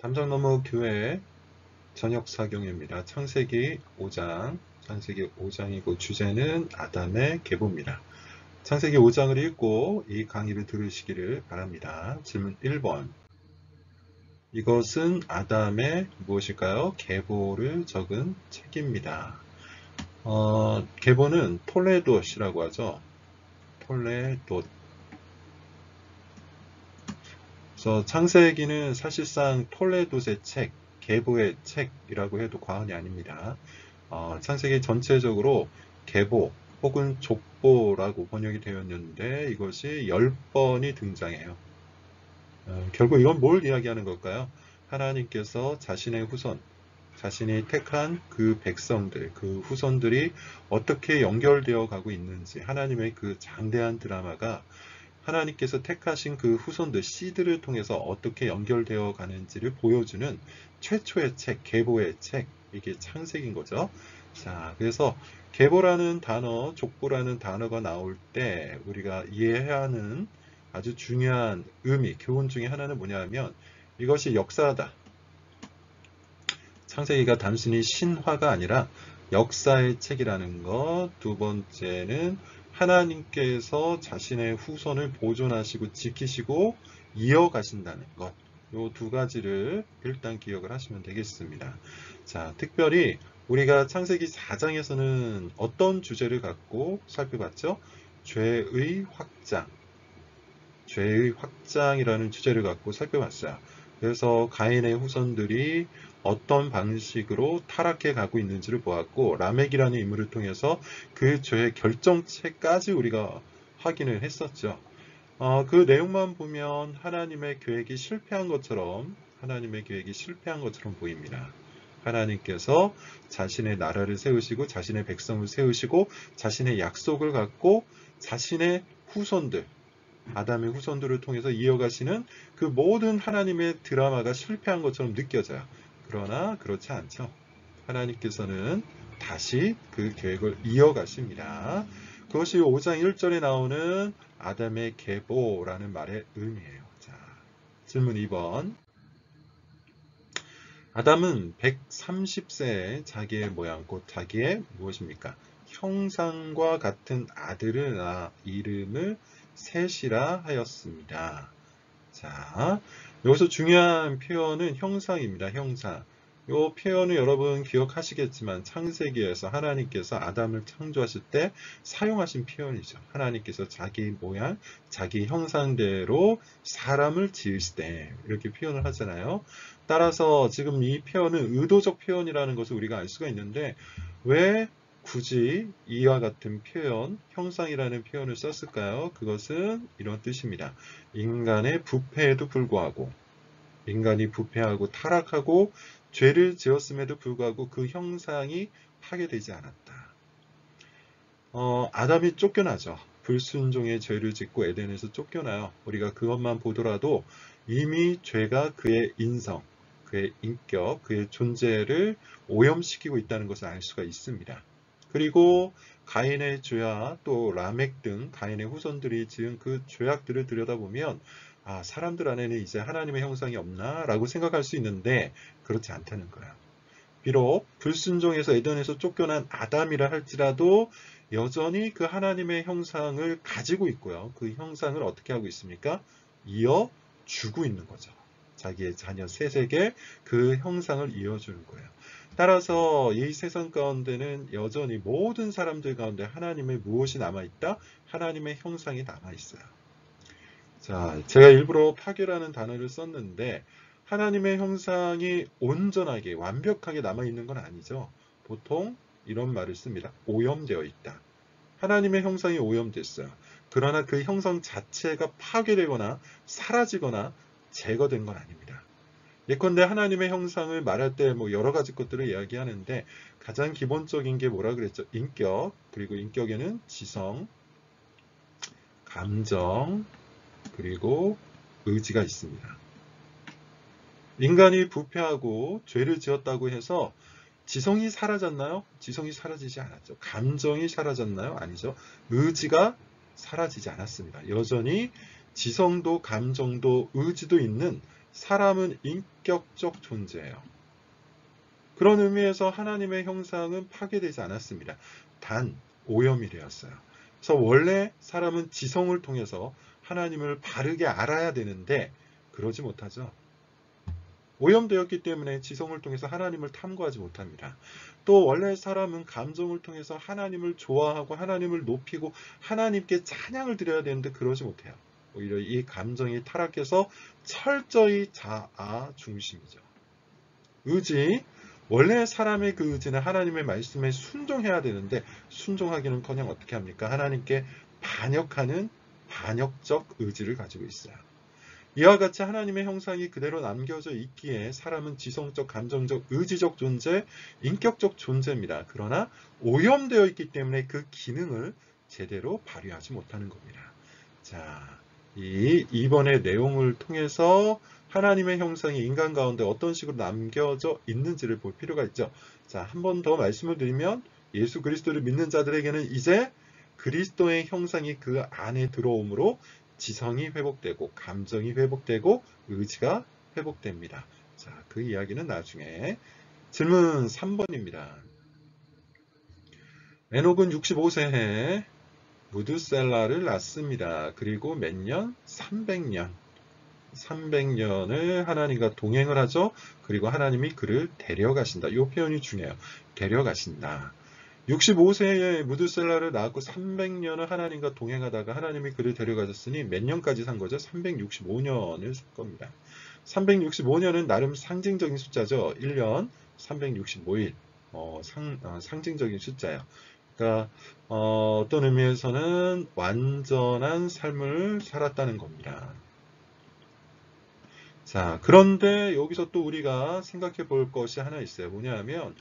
담장너머 교회 저녁 사경입니다. 창세기 5장, 창세기 5장이고 주제는 아담의 계보입니다. 창세기 5장을 읽고 이 강의를 들으시기를 바랍니다. 질문 1번. 이것은 아담의 무엇일까요? 계보를 적은 책입니다. 계보는 톨레돗이라고 하죠. 톨레돗. 그래서 창세기는 사실상 톨레돗의 책, 계보의 책이라고 해도 과언이 아닙니다. 창세기 전체적으로 계보 혹은 족보라고 번역이 되었는데 이것이 10번이 등장해요. 결국 이건 뭘 이야기하는 걸까요? 하나님께서 자신의 후손, 자신이 택한 그 백성들, 그 후손들이 어떻게 연결되어 가고 있는지 하나님의 그 장대한 드라마가 하나님께서 택하신 그 후손들 씨들을 통해서 어떻게 연결되어 가는지를 보여주는 최초의 책, 계보의 책, 이게 창세기인 거죠. 자, 그래서 계보라는 단어, 족보라는 단어가 나올 때 우리가 이해해야 하는 아주 중요한 의미, 교훈 중에 하나는 뭐냐면 이것이 역사다. 창세기가 단순히 신화가 아니라 역사의 책이라는 것. 두 번째는 하나님께서 자신의 후손을 보존하시고 지키시고 이어가신다는 것. 이 두 가지를 일단 기억을 하시면 되겠습니다. 자, 특별히 우리가 창세기 4장에서는 어떤 주제를 갖고 살펴봤죠? 죄의 확장. 죄의 확장이라는 주제를 갖고 살펴봤어요. 그래서 가인의 후손들이 어떤 방식으로 타락해 가고 있는지를 보았고, 라멕이라는 인물을 통해서 그 죄의 결정체까지 우리가 확인을 했었죠. 그 내용만 보면 하나님의 계획이 실패한 것처럼 보입니다. 하나님께서 자신의 나라를 세우시고 자신의 백성을 세우시고 자신의 약속을 갖고 자신의 후손들, 아담의 후손들을 통해서 이어가시는 그 모든 하나님의 드라마가 실패한 것처럼 느껴져요. 그러나 그렇지 않죠. 하나님께서는 다시 그 계획을 이어가십니다. 그것이 5장 1절에 나오는 아담의 계보라는 말의 의미예요. 자, 질문 2번. 아담은 130세에 자기의 모양, 곧 자기의 무엇입니까? 형상과 같은 아들을 낳아 이름을 셋이라 하였습니다. 자, 여기서 중요한 표현은 형상입니다. 형상. 이 표현을 여러분 기억하시겠지만 창세기에서 하나님께서 아담을 창조하실 때 사용하신 표현이죠. 하나님께서 자기 모양, 자기 형상대로 사람을 지으실 때 이렇게 표현을 하잖아요. 따라서 지금 이 표현은 의도적 표현이라는 것을 우리가 알 수가 있는데 왜 굳이 이와 같은 표현, 형상이라는 표현을 썼을까요? 그것은 이런 뜻입니다. 인간의 부패에도 불구하고, 인간이 부패하고 타락하고 죄를 지었음에도 불구하고 그 형상이 파괴되지 않았다. 아담이 쫓겨나죠. 불순종의 죄를 짓고 에덴에서 쫓겨나요. 우리가 그것만 보더라도 이미 죄가 그의 인성, 그의 인격, 그의 존재를 오염시키고 있다는 것을 알 수가 있습니다. 그리고 가인의 죄와 또 라멕 등 가인의 후손들이 지은 그 죄악들을 들여다보면 사람들 안에는 이제 하나님의 형상이 없나? 라고 생각할 수 있는데 그렇지 않다는 거예요. 비록 불순종에서 에덴에서 쫓겨난 아담이라 할지라도 여전히 그 하나님의 형상을 가지고 있고요. 그 형상을 어떻게 하고 있습니까? 이어주고 있는 거죠. 자기의 자녀 셋에게 그 형상을 이어주는 거예요. 따라서 이 세상 가운데는 여전히 모든 사람들 가운데 하나님의 무엇이 남아있다? 하나님의 형상이 남아있어요. 자, 제가 일부러 파괴라는 단어를 썼는데 하나님의 형상이 온전하게 완벽하게 남아있는 건 아니죠. 보통 이런 말을 씁니다. 오염되어 있다. 하나님의 형상이 오염됐어요. 그러나 그 형상 자체가 파괴되거나 사라지거나 제거된 건 아닙니다. 예컨대 하나님의 형상을 말할 때 여러 가지 것들을 이야기하는데 가장 기본적인 게 뭐라 그랬죠? 인격, 그리고 인격에는 지성, 감정, 그리고 의지가 있습니다. 인간이 부패하고 죄를 지었다고 해서 지성이 사라졌나요? 지성이 사라지지 않았죠. 감정이 사라졌나요? 아니죠. 의지가 사라지지 않았습니다. 여전히 지성도 감정도 의지도 있는 사람은 인격적 존재예요. 그런 의미에서 하나님의 형상은 파괴되지 않았습니다. 단 오염이 되었어요. 그래서 원래 사람은 지성을 통해서 하나님을 바르게 알아야 되는데 그러지 못하죠. 오염되었기 때문에 지성을 통해서 하나님을 탐구하지 못합니다. 또 원래 사람은 감정을 통해서 하나님을 좋아하고 하나님을 높이고 하나님께 찬양을 드려야 되는데 그러지 못해요. 오히려 이 감정이 타락해서 철저히 자아 중심이죠. 의지, 원래 사람의 그 의지는 하나님의 말씀에 순종해야 되는데 순종하기는커녕 어떻게 합니까? 하나님께 반역하는 반역적 의지를 가지고 있어요. 이와 같이 하나님의 형상이 그대로 남겨져 있기에 사람은 지성적, 감정적, 의지적 존재, 인격적 존재입니다. 그러나 오염되어 있기 때문에 그 기능을 제대로 발휘하지 못하는 겁니다. 자, 이번의 내용을 통해서 하나님의 형상이 인간 가운데 어떤 식으로 남겨져 있는지를 볼 필요가 있죠. 자, 한 번 더 말씀을 드리면 예수 그리스도를 믿는 자들에게는 이제 그리스도의 형상이 그 안에 들어오므로 지성이 회복되고 감정이 회복되고 의지가 회복됩니다. 자, 그 이야기는 나중에. 질문 3번입니다. 에녹은 65세에 무드셀라를 낳습니다. 그리고 몇 년? 300년. 300년을 하나님과 동행을 하죠. 그리고 하나님이 그를 데려가신다. 이 표현이 중요해요. 데려가신다. 65세에 무드셀라를 낳았고 300년을 하나님과 동행하다가 하나님이 그를 데려가셨으니 몇 년까지 산 거죠? 365년을 산 겁니다. 365년은 나름 상징적인 숫자죠. 1년 365일. 상징적인 숫자예요. 그러니까 어떤 의미에서는 완전한 삶을 살았다는 겁니다. 자, 그런데 여기서 또 우리가 생각해 볼 것이 하나 있어요. 뭐냐 하면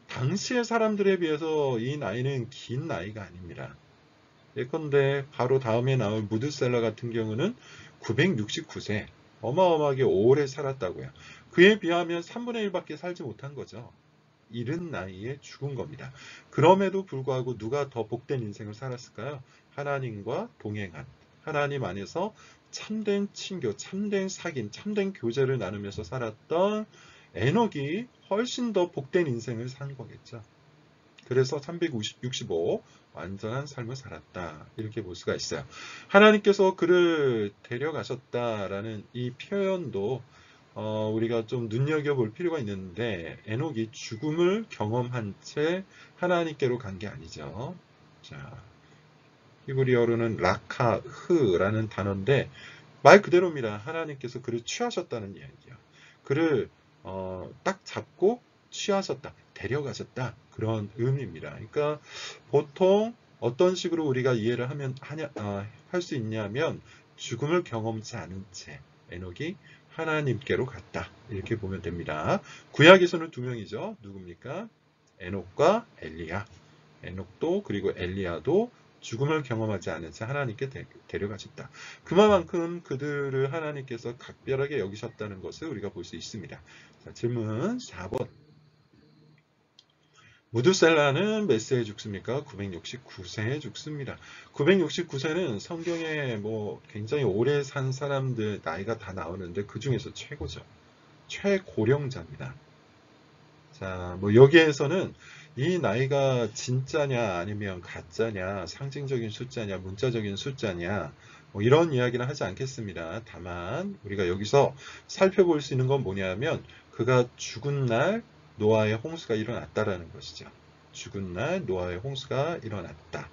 당시의 사람들에 비해서 이 나이는 긴 나이가 아닙니다. 예컨대 바로 다음에 나올 무드셀라 같은 경우는 969세, 어마어마하게 오래 살았다고요. 그에 비하면 3분의 1밖에 살지 못한 거죠. 이른 나이에 죽은 겁니다. 그럼에도 불구하고 누가 더 복된 인생을 살았을까요? 하나님과 동행한, 하나님 안에서 참된 친교, 참된 사귐, 참된 교제를 나누면서 살았던 에녹이 훨씬 더 복된 인생을 산 거겠죠. 그래서 365 완전한 삶을 살았다. 이렇게 볼 수가 있어요. 하나님께서 그를 데려가셨다라는 이 표현도 우리가 좀 눈여겨볼 필요가 있는데 에녹이 죽음을 경험한 채 하나님께로 간 게 아니죠. 자, 히브리어로는 라카흐라는 단어인데 말 그대로입니다. 하나님께서 그를 취하셨다는 이야기예요. 그를 딱 잡고 취하셨다, 데려가셨다 그런 의미입니다. 그러니까 보통 어떤 식으로 우리가 이해를 할 수 있냐면 죽음을 경험치 않은 채 에녹이 하나님께로 갔다 이렇게 보면 됩니다. 구약에서는 두 명이죠. 누굽니까? 에녹과 엘리야. 에녹도 그리고 엘리야도 죽음을 경험하지 않은 채 하나님께 데려가셨다. 그만큼 그들을 하나님께서 각별하게 여기셨다는 것을 우리가 볼 수 있습니다. 자, 질문 4번. 무드셀라는 몇 세에 죽습니까? 969세에 죽습니다. 969세는 성경에 굉장히 오래 산 사람들 나이가 다 나오는데 그 중에서 최고죠. 최고령자입니다. 자, 여기에서는 이 나이가 진짜냐 아니면 가짜냐, 상징적인 숫자냐, 문자적인 숫자냐 이런 이야기는 하지 않겠습니다. 다만 우리가 여기서 살펴볼 수 있는 건 뭐냐면 그가 죽은 날 노아의 홍수가 일어났다라는 것이죠. 죽은 날 노아의 홍수가 일어났다.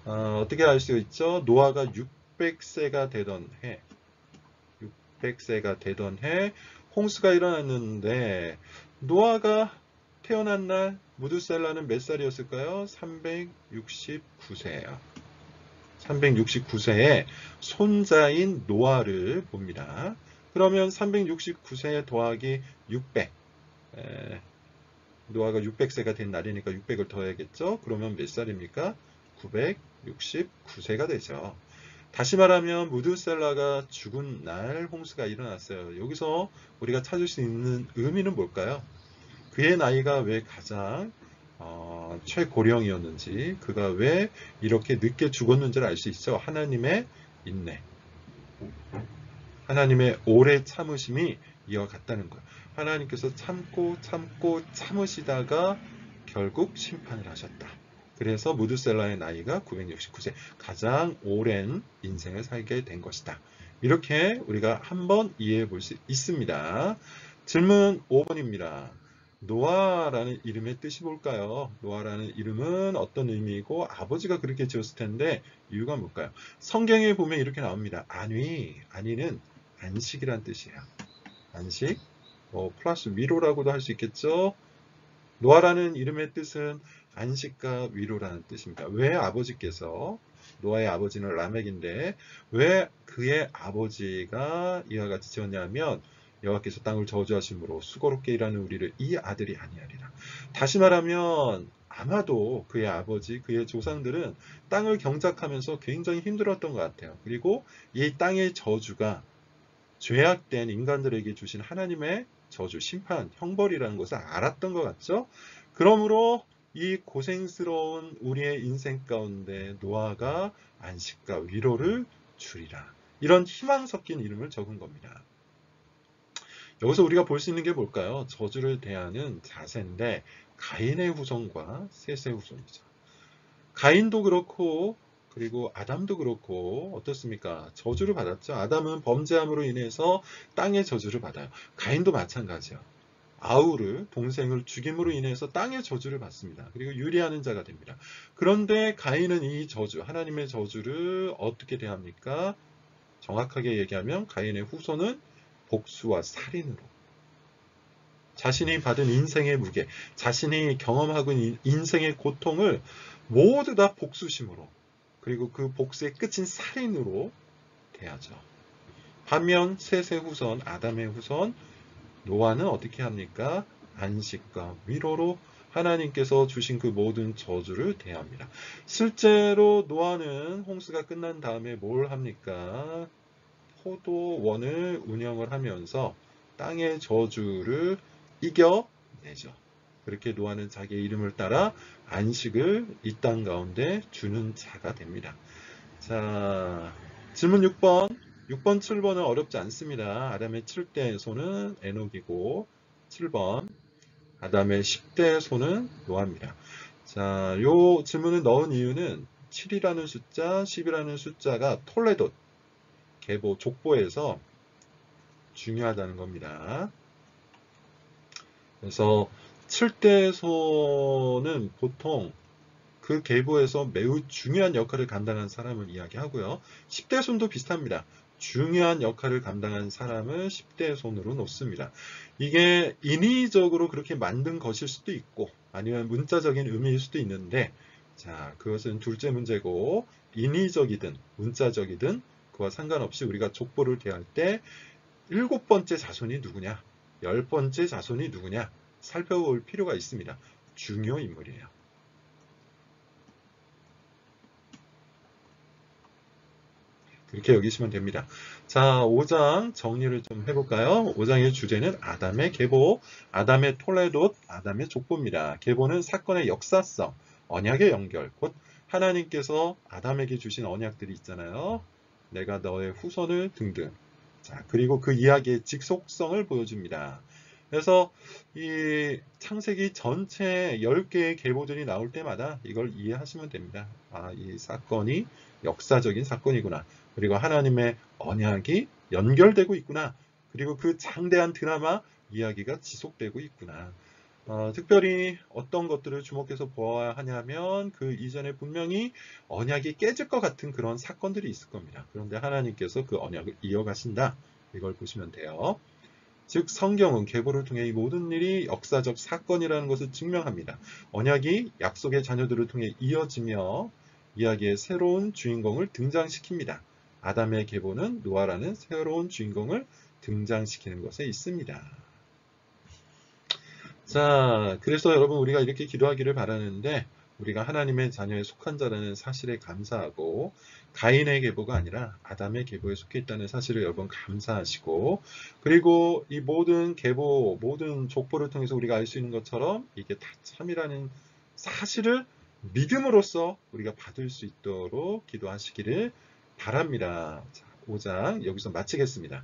어떻게 알 수 있죠? 노아가 600세가 되던 해 600세가 되던 해 홍수가 일어났는데 노아가 태어난 날 무드셀라는 몇 살이었을까요? 369세예요. 369세에 손자인 노아를 봅니다. 그러면 369세 더하기 600. 노아가 600세가 된 날이니까 600을 더해야겠죠? 그러면 몇 살입니까? 969세가 되죠. 다시 말하면 무드셀라가 죽은 날 홍수가 일어났어요. 여기서 우리가 찾을 수 있는 의미는 뭘까요? 그의 나이가 왜 가장 최고령이었는지, 그가 왜 이렇게 늦게 죽었는지를 알 수 있죠. 하나님의 인내. 하나님의 오래 참으심이 이어갔다는 거예요. 하나님께서 참고 참으시다가 결국 심판을 하셨다. 그래서 무드셀라의 나이가 969세, 가장 오랜 인생을 살게 된 것이다. 이렇게 우리가 한번 이해해 볼 수 있습니다. 질문 5번입니다. 노아라는 이름의 뜻이 뭘까요? 노아라는 이름은 어떤 의미이고 아버지가 그렇게 지었을 텐데 이유가 뭘까요? 성경에 보면 이렇게 나옵니다. 안위는 안식이란 뜻이에요. 안식, 플러스 위로라고도 할 수 있겠죠. 노아라는 이름의 뜻은 안식과 위로라는 뜻입니다. 왜 아버지께서, 노아의 아버지는 라멕인데 왜 그의 아버지가 이와 같이 지었냐면 여호와께서 땅을 저주하심으로 수고롭게 일하는 우리를 이 아들이 아니하리라. 다시 말하면 아마도 그의 아버지, 그의 조상들은 땅을 경작하면서 굉장히 힘들었던 것 같아요. 그리고 이 땅의 저주가 죄악된 인간들에게 주신 하나님의 저주, 심판, 형벌이라는 것을 알았던 것 같죠? 그러므로 이 고생스러운 우리의 인생 가운데 노아가 안식과 위로를 주리라. 이런 희망 섞인 이름을 적은 겁니다. 여기서 우리가 볼 수 있는 게 뭘까요? 저주를 대하는 자세인데 가인의 후손과 셋의 후손이죠. 가인도 그렇고 그리고 아담도 그렇고 어떻습니까? 저주를 받았죠. 아담은 범죄함으로 인해서 땅의 저주를 받아요. 가인도 마찬가지요. 아우를, 동생을 죽임으로 인해서 땅의 저주를 받습니다. 그리고 유리하는 자가 됩니다. 그런데 가인은 이 저주, 하나님의 저주를 어떻게 대합니까? 정확하게 얘기하면 가인의 후손은 복수와 살인으로 자신이 받은 인생의 무게, 자신이 경험하고 있는 인생의 고통을 모두 다 복수심으로, 그리고 그 복수의 끝인 살인으로 대하죠. 반면 셋의 후손, 아담의 후손 노아는 어떻게 합니까? 안식과 위로로 하나님께서 주신 그 모든 저주를 대합니다. 실제로 노아는 홍수가 끝난 다음에 뭘 합니까? 포도원을 운영을 하면서 땅의 저주를 이겨내죠. 그렇게 노아는 자기의 이름을 따라 안식을 이 땅 가운데 주는 자가 됩니다. 자, 질문 6번. 6번, 7번은 어렵지 않습니다. 아담의 7대 손은 에녹이고 7번 아담의 10대 손은 노아입니다. 자, 요 질문을 넣은 이유는 7이라는 숫자, 10이라는 숫자가 톨레도, 계보, 족보에서 중요하다는 겁니다. 그래서 7대 손은 보통 그 계보에서 매우 중요한 역할을 감당한 사람을 이야기하고요. 10대 손도 비슷합니다. 중요한 역할을 감당한 사람을 10대 손으로 놓습니다. 이게 인위적으로 그렇게 만든 것일 수도 있고 아니면 문자적인 의미일 수도 있는데 자, 그것은 둘째 문제고 인위적이든 문자적이든 그와 상관없이 우리가 족보를 대할 때 7번째 자손이 누구냐, 10번째 자손이 누구냐 살펴볼 필요가 있습니다. 중요 인물이에요. 이렇게 여기시면 됩니다. 자, 5장 정리를 좀 해볼까요? 5장의 주제는 아담의 계보, 아담의 톨레돗, 아담의 족보입니다. 계보는 사건의 역사성, 언약의 연결, 곧 하나님께서 아담에게 주신 언약들이 있잖아요. 내가 너의 후손을 등등. 자, 그리고 그 이야기의 직속성을 보여줍니다. 그래서 이 창세기 전체 10개의 계보들이 나올 때마다 이걸 이해하시면 됩니다. 아, 이 사건이 역사적인 사건이구나. 그리고 하나님의 언약이 연결되고 있구나. 그리고 그 장대한 드라마 이야기가 지속되고 있구나. 특별히 어떤 것들을 주목해서 보아야 하냐면 그 이전에 분명히 언약이 깨질 것 같은 그런 사건들이 있을 겁니다. 그런데 하나님께서 그 언약을 이어가신다. 이걸 보시면 돼요. 즉 성경은 계보를 통해 이 모든 일이 역사적 사건이라는 것을 증명합니다. 언약이 약속의 자녀들을 통해 이어지며 이야기의 새로운 주인공을 등장시킵니다. 아담의 계보는 노아라는 새로운 주인공을 등장시키는 것에 있습니다. 자, 그래서 여러분 우리가 이렇게 기도하기를 바라는데 우리가 하나님의 자녀에 속한 자라는 사실에 감사하고 가인의 계보가 아니라 아담의 계보에 속해 있다는 사실을 여러분 감사하시고 그리고 이 모든 계보, 모든 족보를 통해서 우리가 알 수 있는 것처럼 이게 다 참이라는 사실을 믿음으로써 우리가 받을 수 있도록 기도하시기를 바랍니다. 자, 5장 여기서 마치겠습니다.